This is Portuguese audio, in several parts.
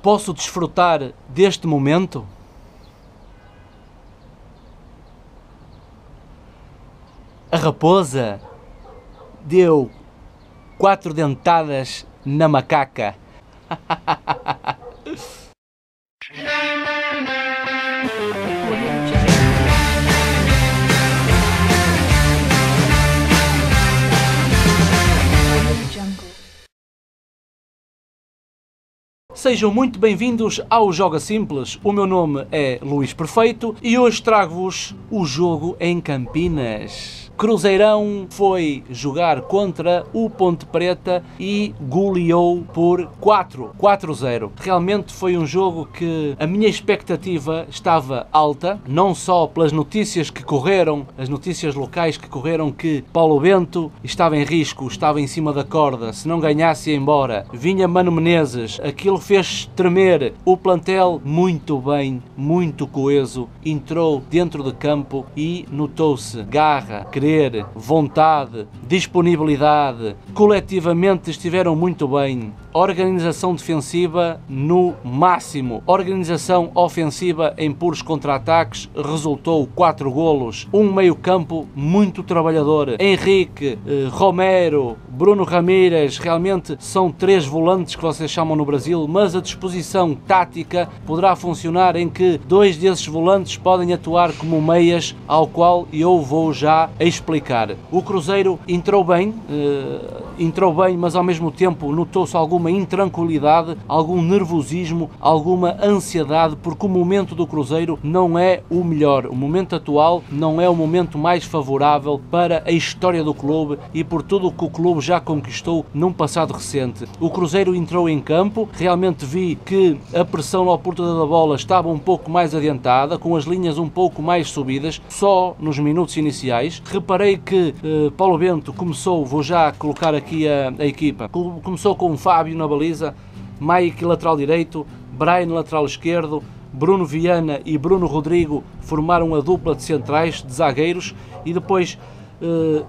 posso desfrutar deste momento? A raposa deu 4 dentadas na macaca. Sejam muito bem-vindos ao Joga Simples. O meu nome é Luís Perfeito e hoje trago-vos o jogo em Campinas. Cruzeirão foi jogar contra o Ponte Preta e goleou por 4-0. Realmente foi um jogo que a minha expectativa estava alta, não só pelas notícias que correram, as notícias locais que correram, que Paulo Bento estava em risco, estava em cima da corda, se não ganhasse ia embora, vinha Mano Menezes, aquilo fez tremer o plantel muito bem, muito coeso, entrou dentro de campo e notou-se garra, querer, vontade, disponibilidade, coletivamente estiveram muito bem. Organização defensiva no máximo, organização ofensiva em puros contra-ataques, resultou 4 golos, um meio-campo muito trabalhador. Henrique, Romero, Bruno Ramírez, realmente são 3 volantes que vocês chamam no Brasil, mas a disposição tática poderá funcionar em que 2 desses volantes podem atuar como meias, ao qual eu vou já explicar. O Cruzeiro entrou bem, mas ao mesmo tempo notou-se alguma intranquilidade, algum nervosismo, alguma ansiedade, porque o momento do Cruzeiro não é o melhor. O momento atual não é o momento mais favorável para a história do clube e por tudo o que o clube já conquistou num passado recente. O Cruzeiro entrou em campo, realmente vi que a pressão à porta da bola estava um pouco mais adiantada, com as linhas um pouco mais subidas, só nos minutos iniciais. Reparei que Paulo Bento começou, vou já colocar aqui a equipa, começou com Fábio na baliza, Mike lateral direito, Brian lateral esquerdo, Bruno Viana e Bruno Rodrigo formaram a dupla de centrais, de zagueiros, e depois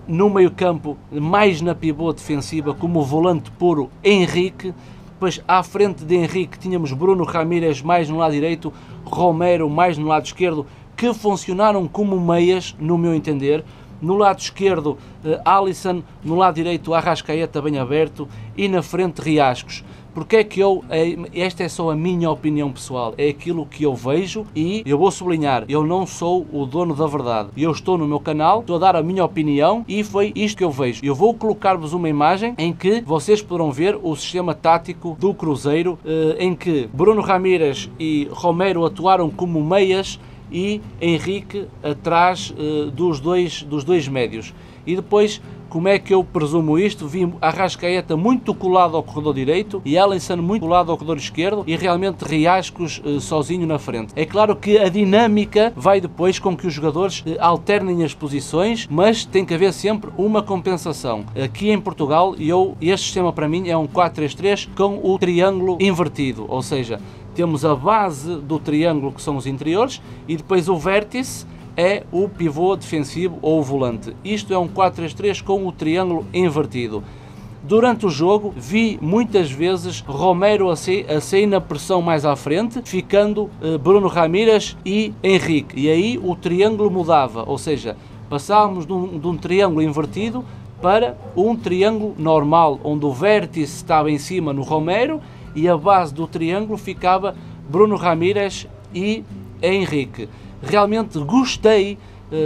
no meio campo, mais na pivô defensiva, como volante puro, Henrique. Depois à frente de Henrique tínhamos Bruno Ramírez mais no lado direito, Romero mais no lado esquerdo, que funcionaram como meias, no meu entender. No lado esquerdo, Alisson, no lado direito, Arrascaeta bem aberto e na frente, Riascos. Porque é que esta é só a minha opinião pessoal, é aquilo que eu vejo e eu vou sublinhar, eu não sou o dono da verdade. Eu estou no meu canal, estou a dar a minha opinião e foi isto que eu vejo. Eu vou colocar-vos uma imagem em que vocês poderão ver o sistema tático do Cruzeiro, em que Bruno Ramírez e Romero atuaram como meias e Henrique atrás dos dois médios. E depois, como é que eu presumo isto? Vi Arrascaeta muito colado ao corredor direito e Alisson muito colado ao corredor esquerdo e realmente Riascos sozinho na frente. É claro que a dinâmica vai depois com que os jogadores alternem as posições, mas tem que haver sempre uma compensação. Aqui em Portugal, este sistema para mim é um 4-3-3 com o triângulo invertido, ou seja, temos a base do triângulo que são os interiores e depois o vértice é o pivô defensivo ou o volante. Isto é um 4-3-3 com o triângulo invertido. Durante o jogo vi muitas vezes Romero a sair na pressão mais à frente, ficando Bruno Ramírez e Henrique. E aí o triângulo mudava, ou seja, passávamos de um triângulo invertido para um triângulo normal, onde o vértice estava em cima no Romero e a base do triângulo ficava Bruno Ramírez e Henrique. Realmente gostei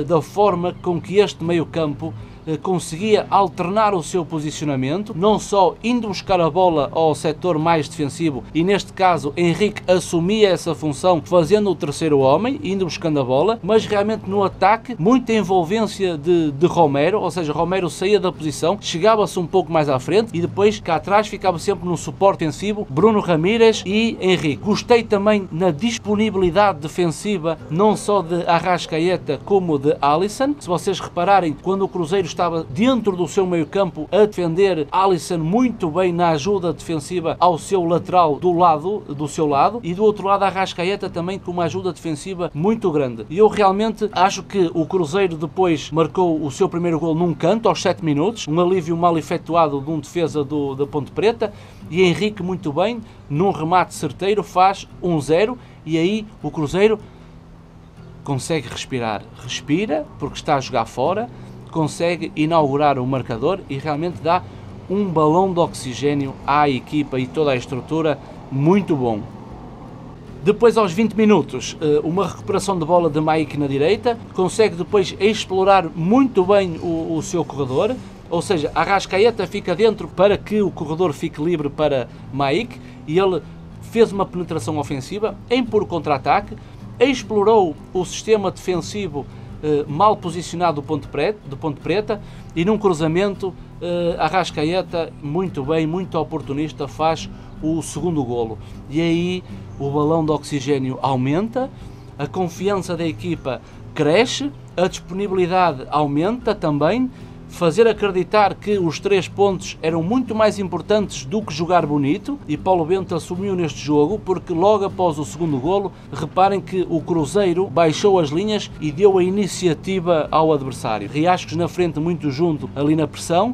da forma com que este meio-campo conseguia alternar o seu posicionamento, não só indo buscar a bola ao setor mais defensivo, e neste caso Henrique assumia essa função fazendo o terceiro homem, indo buscando a bola, mas realmente no ataque, muita envolvência de Romero, ou seja, Romero saía da posição, chegava-se um pouco mais à frente e depois cá atrás ficava sempre no suporte defensivo Bruno Ramírez e Henrique. Gostei também na disponibilidade defensiva, não só de Arrascaeta como de Alisson. Se vocês repararem, quando o Cruzeiro estava dentro do seu meio campo a defender, Alisson muito bem na ajuda defensiva ao seu lateral do seu lado, e do outro lado Arrascaeta também com uma ajuda defensiva muito grande. E eu realmente acho que o Cruzeiro depois marcou o seu primeiro gol num canto aos 7 minutos, um alívio mal efetuado de um defesa da Ponte Preta, e Henrique muito bem, num remate certeiro, faz 1-0, e aí o Cruzeiro consegue respirar. Respira, porque está a jogar fora, consegue inaugurar o marcador e realmente dá um balão de oxigênio à equipa e toda a estrutura muito bom. Depois, aos 20 minutos, uma recuperação de bola de Maíque na direita, consegue depois explorar muito bem o seu corredor, ou seja, Arrascaeta fica dentro para que o corredor fique livre para Maíque, e ele fez uma penetração ofensiva em puro contra-ataque, explorou o sistema defensivo mal posicionado do Ponte Preta, e num cruzamento Arrascaeta, muito bem, muito oportunista, faz o segundo golo. E aí o balão de oxigênio aumenta, a confiança da equipa cresce, a disponibilidade aumenta também, fazer acreditar que os 3 pontos eram muito mais importantes do que jogar bonito, e Paulo Bento assumiu neste jogo, porque logo após o segundo golo, reparem que o Cruzeiro baixou as linhas e deu a iniciativa ao adversário. Riascos na frente muito junto ali na pressão,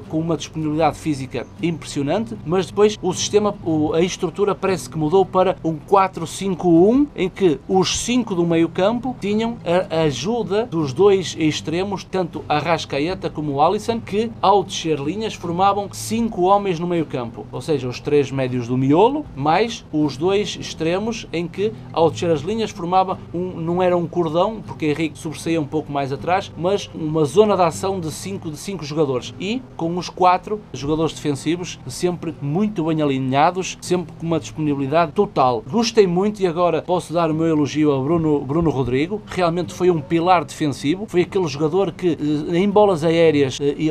com uma disponibilidade física impressionante, mas depois o sistema, a estrutura parece que mudou para um 4-5-1, em que os 5 do meio campo tinham a ajuda dos 2 extremos, tanto Arrascaeta como o Alisson, que ao descer linhas formavam 5 homens no meio campo, ou seja, os 3 médios do miolo, mais os 2 extremos, em que ao descer as linhas formava não era um cordão, porque Henrique sobressaía um pouco mais atrás, mas uma zona de ação de 5 jogadores, e com os 4 jogadores defensivos sempre muito bem alinhados, sempre com uma disponibilidade total. Gostei muito, e agora posso dar o meu elogio a Bruno Rodrigo, realmente foi um pilar defensivo, foi aquele jogador que em bolas aéreas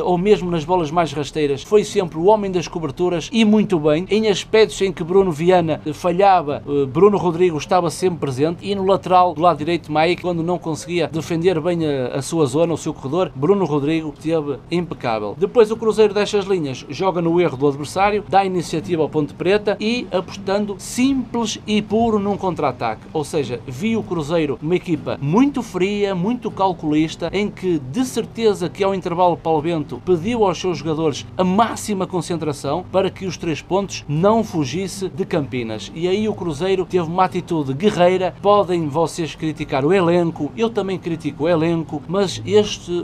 ou mesmo nas bolas mais rasteiras foi sempre o homem das coberturas, e muito bem. Em aspectos em que Bruno Viana falhava, Bruno Rodrigo estava sempre presente, e no lateral do lado direito, Maíque, quando não conseguia defender bem a sua zona, o seu corredor, Bruno Rodrigo esteve impecável. Depois o Cruzeiro deixa as linhas, joga no erro do adversário, dá iniciativa ao Ponte Preta e apostando simples e puro num contra-ataque, ou seja, vi o Cruzeiro uma equipa muito fria, muito calculista, em que de certeza que ao intervalo Paulo Bento pediu aos seus jogadores a máxima concentração para que os 3 pontos não fugisse de Campinas. E aí o Cruzeiro teve uma atitude guerreira. Podem vocês criticar o elenco, eu também critico o elenco, mas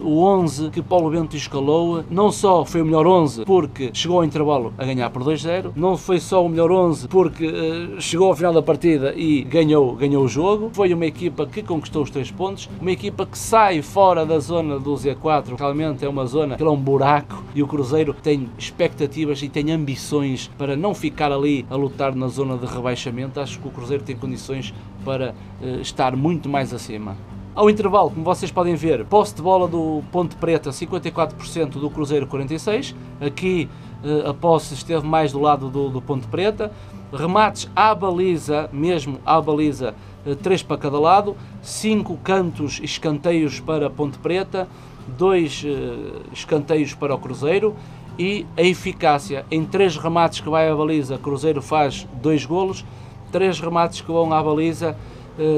o 11 que Paulo Bento escalou não só foi o melhor 11 porque chegou ao intervalo a ganhar por 2-0, não foi só o melhor 11 porque chegou ao final da partida e ganhou o jogo. Foi uma equipa que conquistou os 3 pontos, uma equipa que sai fora da zona do Z4, realmente é uma zona que é um buraco, e o Cruzeiro tem expectativas e tem ambições para não ficar ali a lutar na zona de rebaixamento. Acho que o Cruzeiro tem condições para estar muito mais acima. Ao intervalo, como vocês podem ver, posse de bola do Ponte Preta 54%, do Cruzeiro 46%. Aqui a posse esteve mais do lado do Ponte Preta. Remates à baliza, mesmo à baliza, 3 para cada lado. 5 cantos, escanteios para Ponte Preta, 2 escanteios para o Cruzeiro, e a eficácia em 3 remates que vai à baliza, Cruzeiro faz 2 golos, 3 remates que vão à baliza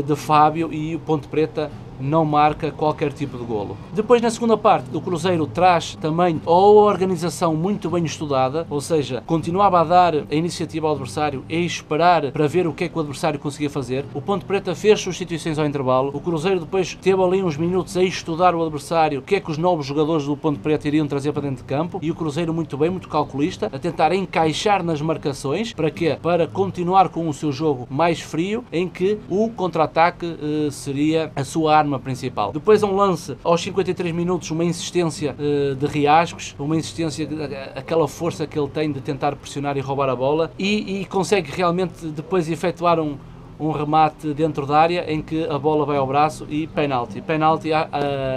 de Fábio, e o Ponte Preta não marca qualquer tipo de golo. Depois, na segunda parte, o Cruzeiro traz também a organização muito bem estudada, ou seja, continuava a dar a iniciativa ao adversário e esperar para ver o que é que o adversário conseguia fazer. O Ponte Preta fez substituições ao intervalo, o Cruzeiro depois teve ali uns minutos a estudar o adversário, o que é que os novos jogadores do Ponte Preta iriam trazer para dentro de campo, e o Cruzeiro muito bem, muito calculista, a tentar encaixar nas marcações. Para quê? Para continuar com o seu jogo mais frio, em que o contra-ataque seria a sua arma principal. Depois um lance aos 53 minutos, uma insistência de Riascos, uma insistência, aquela força que ele tem de tentar pressionar e roubar a bola, e consegue realmente depois efetuar um remate dentro da área, em que a bola vai ao braço, e penalti,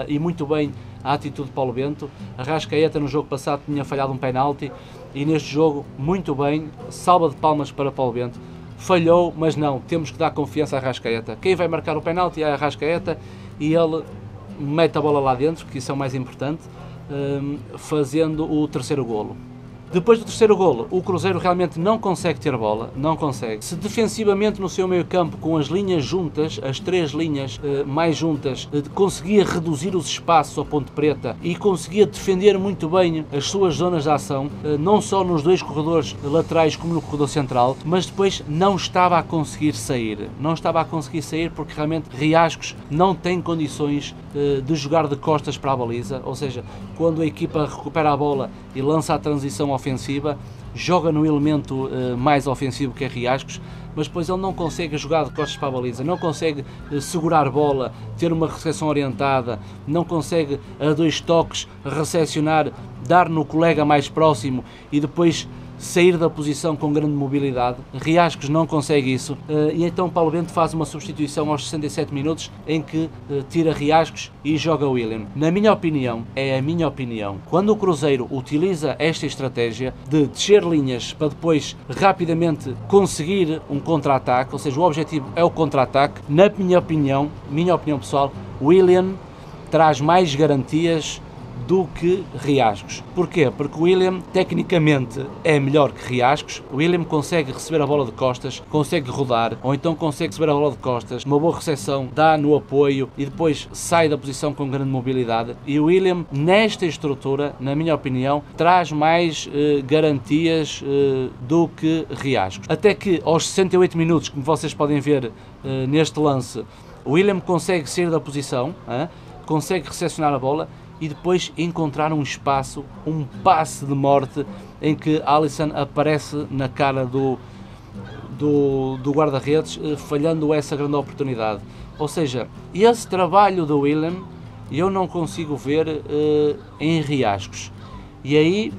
e muito bem a atitude de Paulo Bento. Arrascaeta no jogo passado tinha falhado um penalti, e neste jogo muito bem, salva de palmas para Paulo Bento. Falhou, mas não, temos que dar confiança a Arrascaeta. Quem vai marcar o penalti é a Arrascaeta, e ele mete a bola lá dentro, que isso é o mais importante. fazendo o terceiro golo. Depois do terceiro golo, o Cruzeiro realmente não consegue ter bola, não consegue. Se defensivamente no seu meio campo, com as linhas juntas, as três linhas mais juntas, conseguia reduzir os espaços ao Ponte Preta e conseguia defender muito bem as suas zonas de ação, não só nos dois corredores laterais como no corredor central, mas depois não estava a conseguir sair. Não estava a conseguir sair porque realmente Riascos não tem condições de jogar de costas para a baliza, ou seja, quando a equipa recupera a bola e lança a transição ofensiva, joga no elemento mais ofensivo que é Riascos, mas depois ele não consegue jogar de costas para a baliza, não consegue segurar bola, ter uma recepção orientada, não consegue a dois toques recepcionar, dar no colega mais próximo e depois sair da posição com grande mobilidade. Riascos não consegue isso e então Paulo Bento faz uma substituição aos 67 minutos em que tira Riascos e joga William. Na minha opinião, é a minha opinião, quando o Cruzeiro utiliza esta estratégia de descer linhas para depois rapidamente conseguir um contra-ataque, ou seja, o objetivo é o contra-ataque, na minha opinião pessoal, William traz mais garantias do que Riascos. Porquê? Porque o William tecnicamente é melhor que Riascos. O William consegue receber a bola de costas, consegue rodar, ou então consegue receber a bola de costas, uma boa recepção, dá no apoio e depois sai da posição com grande mobilidade. E o William, nesta estrutura, na minha opinião, traz mais garantias do que Riascos. Até que aos 68 minutos, como vocês podem ver neste lance, o William consegue sair da posição, consegue recepcionar a bola e depois encontrar um espaço, um passe de morte em que Alisson aparece na cara do guarda-redes, falhando essa grande oportunidade. Ou seja, esse trabalho do William eu não consigo ver em Riascos. E aí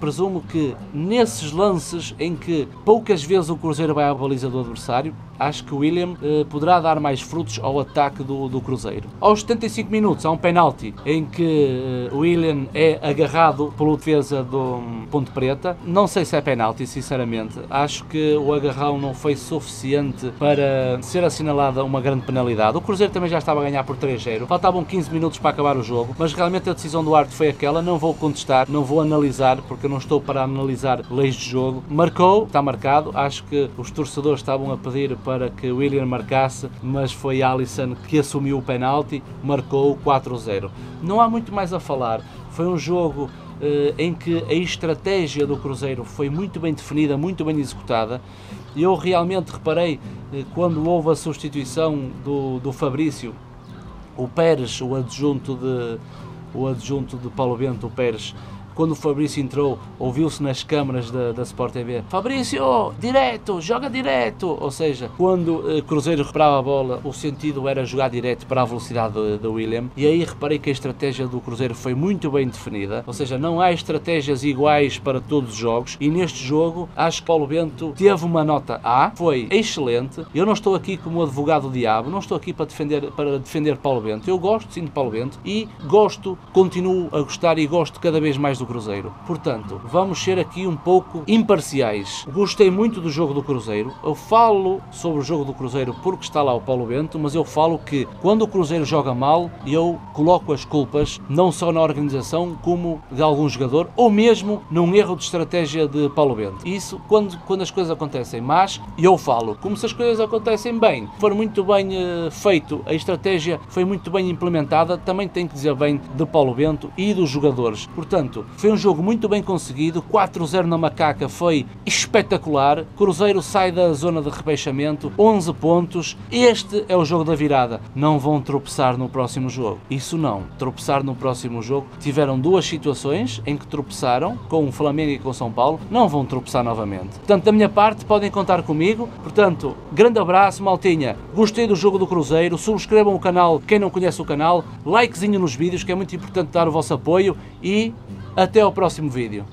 presumo que nesses lances em que poucas vezes o Cruzeiro vai à baliza do adversário, acho que o William poderá dar mais frutos ao ataque do Cruzeiro. Aos 75 minutos há um penalti em que o William é agarrado pelo defesa do Ponte Preta. Não sei se é penalti, sinceramente. Acho que o agarrão não foi suficiente para ser assinalada uma grande penalidade. O Cruzeiro também já estava a ganhar por 3-0. Faltavam 15 minutos para acabar o jogo, mas realmente a decisão do árbitro foi aquela. Não vou contestar, não vou analisar, porque eu não estou para analisar leis de jogo. Marcou, está marcado. Acho que os torcedores estavam a pedir para que o William marcasse, mas foi Alisson que assumiu o penalti, marcou 4-0. Não há muito mais a falar. Foi um jogo em que a estratégia do Cruzeiro foi muito bem definida, muito bem executada. Eu realmente reparei, quando houve a substituição do Fabrício, o Pérez, o adjunto de Paulo Bento, o Pérez, quando o Fabrício entrou, ouviu-se nas câmaras da Sport TV: Fabrício, direto, joga direto. Ou seja, quando o Cruzeiro recuperava a bola, o sentido era jogar direto para a velocidade do William. E aí reparei que a estratégia do Cruzeiro foi muito bem definida. Ou seja, não há estratégias iguais para todos os jogos. E neste jogo, acho que Paulo Bento teve uma nota A, foi excelente. Eu não estou aqui como advogado do diabo, não estou aqui para defender Paulo Bento. Eu gosto sim de Paulo Bento e continuo a gostar e gosto cada vez mais do Cruzeiro. Portanto, vamos ser aqui um pouco imparciais. Gostei muito do jogo do Cruzeiro. Eu falo sobre o jogo do Cruzeiro porque está lá o Paulo Bento, mas eu falo que quando o Cruzeiro joga mal, eu coloco as culpas não só na organização como de algum jogador ou mesmo num erro de estratégia de Paulo Bento. Isso quando as coisas acontecem, mas eu falo como se as coisas acontecem bem, for muito bem feito, a estratégia foi muito bem implementada, também tem que dizer bem de Paulo Bento e dos jogadores. Portanto, foi um jogo muito bem conseguido, 4-0 na Macaca foi espetacular, Cruzeiro sai da zona de rebaixamento, 11 pontos, este é o jogo da virada. Não vão tropeçar no próximo jogo, isso não, tropeçar no próximo jogo. Tiveram duas situações em que tropeçaram, com o Flamengo e com o São Paulo, não vão tropeçar novamente. Portanto, da minha parte, podem contar comigo. Portanto, grande abraço, maltinha, gostei do jogo do Cruzeiro, subscrevam o canal, quem não conhece o canal, likezinho nos vídeos, que é muito importante dar o vosso apoio e até ao próximo vídeo.